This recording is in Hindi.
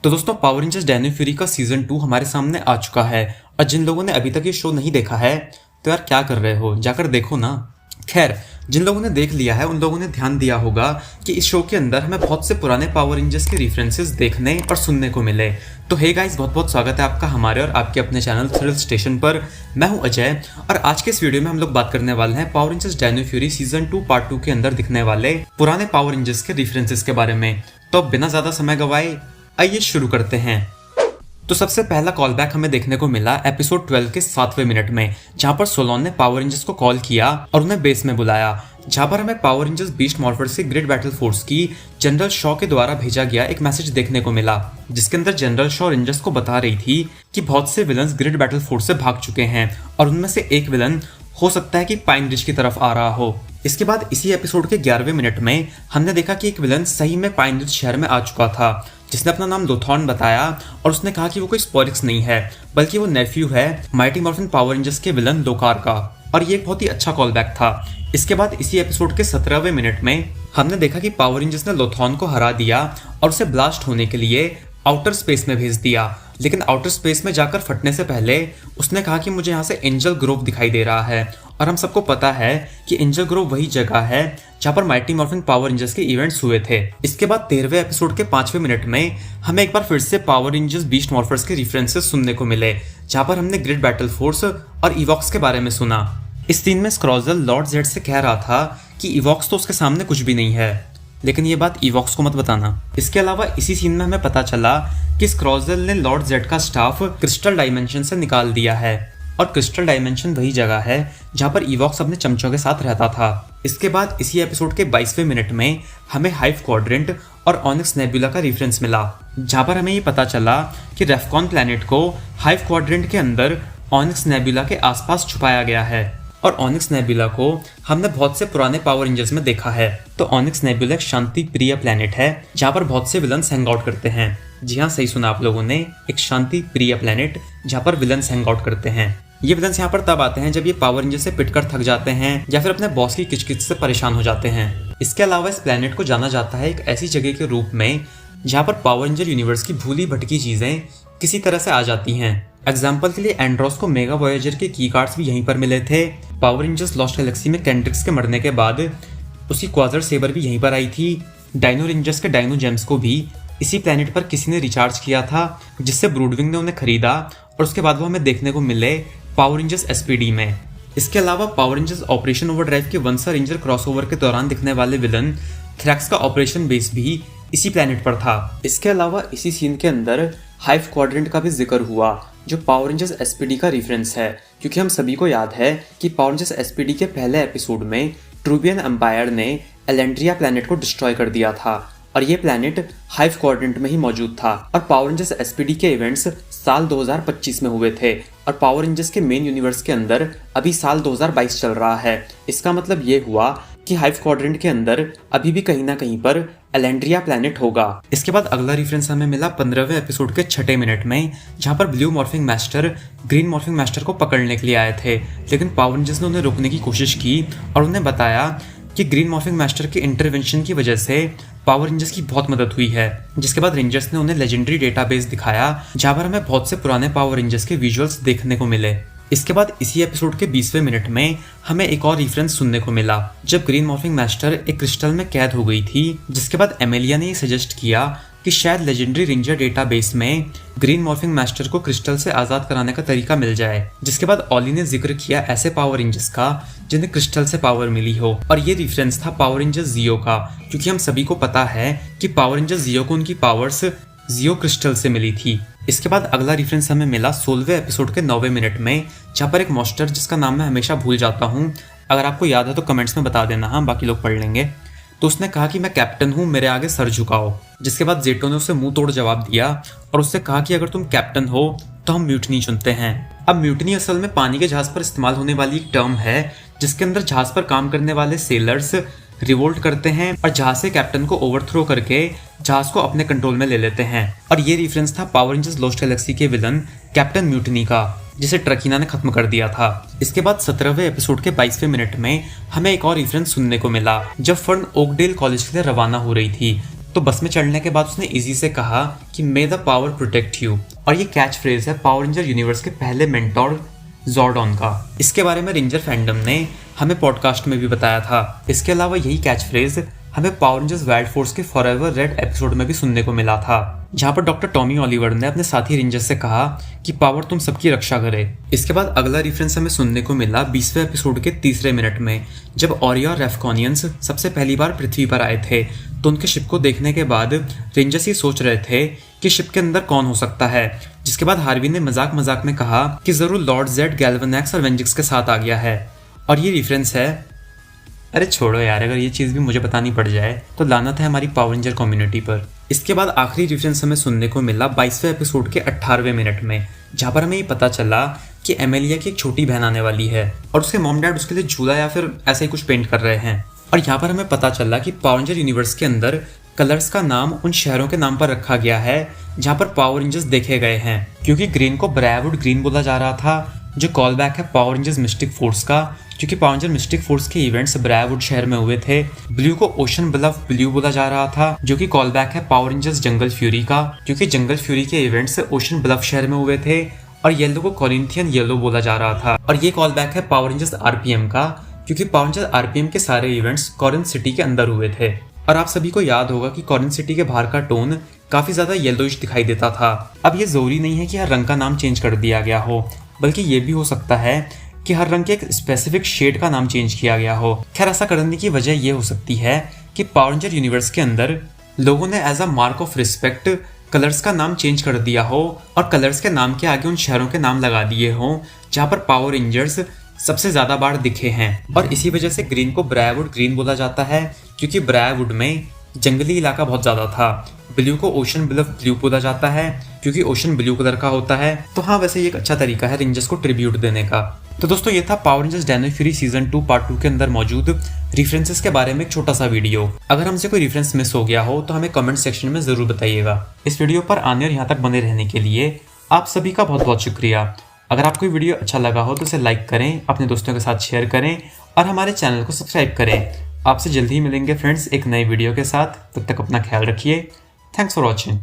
तो दोस्तों पावर रेंजर्स डायनो फ्यूरी का सीजन 2 हमारे सामने आ चुका है। और जिन लोगों ने अभी तक ये शो नहीं देखा है तो यार क्या कर रहे हो, जाकर देखो ना। खैर, जिन लोगों ने देख लिया है उन लोगों ने ध्यान दिया होगा कि इस शो के अंदर हमें बहुत से पुराने पावर रेंजर्स के रेफरेंसेस देखने और सुनने को मिले। तो हे गाइस, बहुत बहुत स्वागत है आपका हमारे और आपके अपने चैनल थ्रिल स्टेशन पर। मैं हूं अजय और आज के इस वीडियो में हम लोग बात करने वाले हैं Power Rangers Dino Fury season 2 part 2 के अंदर दिखने वाले पुराने पावर रेंजर्स के रेफरेंसेस के बारे में। तो अब बिना ज्यादा समय गवाए आइए शुरू करते हैं। तो सबसे पहला कॉल बैक हमें देखने को मिला एपिसोड 12 के 7वें मिनट में, जहां पर सोलोन ने पावर रेंजर्स को कॉल किया और उन्हें बेस में बुलाया, जहां पर हमें पावर रेंजर्स बीस्ट मॉर्फर्स से ग्रेट बैटल फोर्स की जनरल शॉ के द्वारा भेजा गया एक मैसेज देखने को मिला, जिसके अंदर जनरल शॉ रेंजर्स को बता रही थी कि बहुत से विलन्स ग्रेट बैटल फोर्स से भाग चुके हैं और उनमें से एक विलन हो सकता है कि पाइन रिज की तरफ आ रहा हो। इसके बाद इसी एपिसोड के 11वें मिनट में हमने देखा कि एक विलन सही में पाइन रिज शहर में आ चुका था, जिसने अपना नाम लोथॉन बताया और उसने कहा कि वो कोई स्पोरिक्स नहीं है बल्कि वो नेफ्यू है माइटी मॉर्फिन पावर रेंजर्स के विलन लोकार का। और ये एक बहुत ही अच्छा कॉल बैक था। इसके बाद इसी एपिसोड के 17वें मिनट में हमने देखा कि पावर रेंजर्स ने लोथॉन को हरा दिया और उसे ब्लास्ट होने के लिए आउटर स्पेस में भेज दिया, लेकिन आउटर स्पेस में जाकर फटने से पहले उसने कहा कि मुझे यहाँ से एंजल ग्रोव दिखाई दे रहा है। और हम सबको पता है कि एंजल ग्रोव वही जगह है जहाँ पर माइटी मॉर्फिन पावर रेंजर्स के इवेंट्स हुए थे। इसके बाद 13वें एपिसोड के 5वें मिनट में हमें एक बार फिर से पावर रेंजर्स बीस्ट मॉर्फर्स के रेफरेंसेस सुनने को मिले, जहाँ पर हमने ग्रेट बैटल फोर्स और इवॉक्स के बारे में सुना। इस सीन में स्क्रॉजल लॉर्ड जेड से कह रहा था कि इवॉक्स तो उसके सामने कुछ भी नहीं है, लेकिन ये बात इवॉक्स को मत बताना। इसके अलावा इसी सीन में हमें पता चला कि स्क्रॉजल ने लॉर्ड जेड का स्टाफ क्रिस्टल डायमेंशन से निकाल दिया है और क्रिस्टल डायमेंशन वही जगह है जहां पर इवॉक्स अपने चमचों के साथ रहता था। इसके बाद इसी एपिसोड के 22वें मिनट में हमें हाइव क्वाड्रेंट और ऑनिक्स नेबुला का रेफरेंस मिला, जहां पर हमें ये पता चला कि रेफकॉन प्लैनेट को हाइव क्वाड्रेंट के अंदर ऑनिक्स नेबुला के आसपास छुपाया गया है। और ऑनिक्स नेबुला को हमने बहुत से पुराने पावर रेंजर्स में देखा है। तो ऑनिक्स नेबुला एक शांति प्रिय प्लैनेट है जहाँ पर बहुत से विलन्स हैंग आउट करते हैं। जी हाँ, सही सुना आप लोगों ने, एक शांति प्रिय प्लैनेट जहाँ पर विलन्स हैंग आउट करते हैं। ये विलन्स यहाँ पर तब आते हैं जब ये पावर रेंजर से पिटकर थक जाते हैं या फिर अपने बॉस की किचकिच से परेशान हो जाते हैं। इसके अलावा इस प्लैनेट को जाना जाता है एक ऐसी जगह के रूप में जहाँ पर पावर रेंजर यूनिवर्स की भूली भटकी चीजें किसी तरह से आ जाती हैं। एग्जाम्पल के लिए एंड्रोस को मेगा वॉयेजर के की कार्ड्स भी यहीं पर मिले थे। पावर रेंजर्स लॉस्ट गैलेक्सी में कैंड्रिक्स के मरने के बाद उसकी क्वाजर सेबर भी यहीं पर आई थी। डायनो रेंजर्स के डायनो जेम्स को भी इसी प्लैनेट पर किसी ने रिचार्ज किया था, जिससे ब्रूडविंग ने उन्हें खरीदा और उसके बाद वो हमें देखने को मिले पावर रेंजर्स एसपीडी में। इसके अलावा पावर रेंजर्स ऑपरेशन ओवरड्राइव के वंसा रेंजर क्रॉसओवर के दौरान दिखने वाले विलन थ्रैक्स का ऑपरेशन बेस भी इसी प्लैनेट पर था। इसके अलावा इसी सीन के अंदर हाइव क्वाड्रेंट का भी जिक्र हुआ, जो पावर रेंजर्स एसपीडी का रेफरेंस है, क्योंकि हम सभी को याद है कि पावर रेंजर्स एसपीडी के पहले एपिसोड में ट्रूबियन एम्पायर ने एलेंड्रिया प्लैनेट को डिस्ट्रॉय कर दिया था और ये प्लैनेट हाइव क्वाड्रेंट में ही मौजूद था। और पावर रेंजर्स एसपीडी के इवेंट्स साल 2025 में हुए थे और पावर रेंजर्स के मेन यूनिवर्स के अंदर अभी साल 2022 चल रहा है। इसका मतलब ये हुआ कि हाइव क्वाड्रेंट के अंदर अभी भी कहीं ना कहीं पर एलेंड्रिया प्लैनेट होगा। इसके बाद अगला रेफरेंस हमें मिला 15वें एपिसोड के 6ठे मिनट में, जहां पर blue morphing master green morphing master को पकड़ने के लिए आए थे, लेकिन पावर रेंजर्स ने उन्हें रोकने की कोशिश की और उन्हें बताया कि ग्रीन मॉर्फिंग मास्टर के इंटरवेंशन की वजह से पावर रेंजर्स की बहुत मदद हुई है। जिसके बाद रेंजर्स ने उन्हें लेजेंडरी डेटाबेस दिखाया, जहां पर हमें बहुत से पुराने पावर रेंजर्स के विजुअल्स देखने को मिले। इसके बाद इसी एपिसोड के 20वें मिनट में हमें एक और रेफरेंस सुनने को मिला, जब ग्रीन मॉर्फिंग मास्टर एक क्रिस्टल में कैद हो गई थी, जिसके बाद एमेलिया ने सजेस्ट किया कि शायद लेजेंडरी रेंजर डेटाबेस में ग्रीन मॉर्फिंग मास्टर को क्रिस्टल से आजाद कराने का तरीका मिल जाए। जिसके बाद ऑली ने जिक्र किया ऐसे पावर रेंजर्स का जिन्हें क्रिस्टल से पावर मिली हो, और ये रेफरेंस था पावर रेंजर जियो का, क्योंकि हम सभी को पता है कि पावर रेंजर जियो को उनकी पावर्स जियो क्रिस्टल से मिली थी। इसके बाद अगला रेफरेंस हमें मिला 16वें एपिसोड के 9वें मिनट में, जहाँ पर एक मॉन्स्टर जिसका नाम मैं हमेशा भूल जाता हूँ, अगर आपको याद है तो कमेंट्स में बता देना, हाँ बाकी लोग पढ़ लेंगे। तो उसने कहा कि मैं कैप्टन हूँ, मेरे आगे सर झुकाओ। जिसके बाद जेटो ने उसे मुंह तोड़ जवाब दिया और उससे कहा कि अगर तुम कैप्टन हो तो हम म्यूटनी चुनते हैं। अब म्यूटनी असल में पानी के जहाज पर इस्तेमाल होने वाली एक टर्म है, जिसके अंदर जहाज पर काम करने वाले सेलर्स रिवोल्ट करते हैं और जहाज से कैप्टन को ओवरथ्रो करके जहाज को अपने कंट्रोल में ले लेते हैं। और ये रेफरेंस था पावर रेंजर्स लॉस्ट गैलेक्सी के विलन कैप्टन म्यूटनी का, जिसे ट्रकीना ने खत्म कर दिया था। इसके बाद 17वें एपिसोड के 22वें मिनट में हमें एक और रेफरेंस सुनने को मिला, जब फर्न ओकडेल कॉलेज के लिए रवाना हो रही थी, तो बस में चढ़ने के बाद उसने इजी से कहा कि मे द पावर प्रोटेक्ट यू, और ये कैच फ्रेज है पावर रेंजर यूनिवर्स के पहले मेंटोर जॉर्डॉन का। इसके बारे में रेंजर फैंडम ने हमें पॉडकास्ट में भी बताया था। इसके अलावा यही कैच फ्रेज हमें पावर रेंजर्स वाइल्ड फोर्स के फॉरएवर रेड एपिसोड में भी सुनने को मिला था, जहां पर डॉक्टर टॉमी ऑलिवर ने अपने साथी रेंजर से कहा कि पावर तुम सबकी रक्षा करे। इसके बाद अगला रेफरेंस हमें सुनने को मिला 20वें एपिसोड के 3 मिनट में, जब ऑरिया और रेफकॉनियंस सबसे पहली बार पृथ्वी पर आए थे। तो उनके शिप को देखने के बाद रेंजर्स ये सोच रहे थे कि शिप के अंदर कौन हो सकता है, जिसके बाद हार्वी ने मजाक मजाक में कहा कि जरूर लॉर्ड जेड, गैल्वेनैक्स और वेंजिक्स के साथ आ गया है। और ये रेफरेंस है, अरे छोड़ो यार, अगर ये चीज़ भी मुझे बतानी पड़ जाए तो लानत है हमारी पावर रेंजर कम्युनिटी पर। इसके बाद आखिरी रेफरेंस हमें सुनने को मिला 22वें एपिसोड के 18वें मिनट में, जहाँ पर हमें ये पता चला कि एमेलिया की एक छोटी बहन आने वाली है और उसके मॉम डैड उसके लिए झूला या फिर ऐसा ही कुछ पेंट कर रहे हैं। और यहाँ पर हमें पता चला कि पावर रेंजर यूनिवर्स के अंदर कलर्स का नाम उन शहरों के नाम पर रखा गया है जहाँ पर पावर रेंजर्स देखे गए हैं, क्योंकि ग्रीन को ब्रायवुड ग्रीन बोला जा रहा था, जो कॉल बैक है पावर रेंजर्स मिस्टिक फोर्स का, क्योंकि पावर रेंजर मिस्टिक फोर्स के इवेंट्स ब्रायवुड शहर में हुए थे। ब्लू को ओशन ब्लफ ब्लू बोला जा रहा था, जो कि कॉल बैक है पावर रेंजर्स जंगल फ्यूरी का, क्योंकि जंगल फ्यूरी के इवेंट्स ओशन ब्लफ शहर में हुए थे। और येलो को कॉरिंथियन येलो बोला जा रहा था, और ये कॉल बैक है पावर रेंजर्स आरपीएम का, क्योंकि पावर रेंजर्स आरपीएम के सारे इवेंट्स कॉरिंथ सिटी के अंदर हुए थे। और आप सभी को याद होगा कि कॉरिंथ सिटी के बाहर का टोन काफी ज्यादा येलोइश दिखाई देता था। अब ये जरूरी नहीं है कि हर रंग का नाम चेंज कर दिया गया हो, बल्कि ये भी हो सकता है कि हर रंग के एक स्पेसिफिक शेड का नाम चेंज किया गया हो। खैर, ऐसा करने की वजह ये हो सकती है कि पावर रेंजर यूनिवर्स के अंदर लोगों ने as a mark of respect colours का नाम चेंज कर दिया हो और कलर्स के नाम के आगे उन शहरों के नाम लगा दिए हों जहाँ पर पावर रेंजर्स सबसे ज्यादा बार दिखे हैं। और इसी वजह से ग्रीन को ब्रायवुड ग्रीन बोला जाता है, क्योंकि ब्रायवुड में जंगली इलाका बहुत ज्यादा था। ब्लू को ओशन ब्लफ ब्लू बोला जाता है, क्योंकि ओशन ब्लू कलर का होता है। तो हाँ, वैसे ये एक अच्छा तरीका है रेंजर्स को ट्रिब्यूट देने का। तो दोस्तों, ये था Power Rangers Dino Fury season 2 part 2 के अंदर मौजूद रेफरेंसेस के बारे में एक छोटा सा वीडियो। अगर हमसे कोई रेफरेंस मिस हो गया हो तो हमें कमेंट सेक्शन में जरूर बताइएगा। इस वीडियो पर आने और यहाँ तक बने रहने के लिए आप सभी का बहुत बहुत शुक्रिया। अगर आपको वीडियो अच्छा लगा हो तो इसे लाइक करें, अपने दोस्तों के साथ शेयर करें और हमारे चैनल को सब्सक्राइब करें। आपसे जल्दी ही मिलेंगे फ्रेंड्स एक नई वीडियो के साथ। तब तक अपना ख्याल रखिए। Thanks for watching.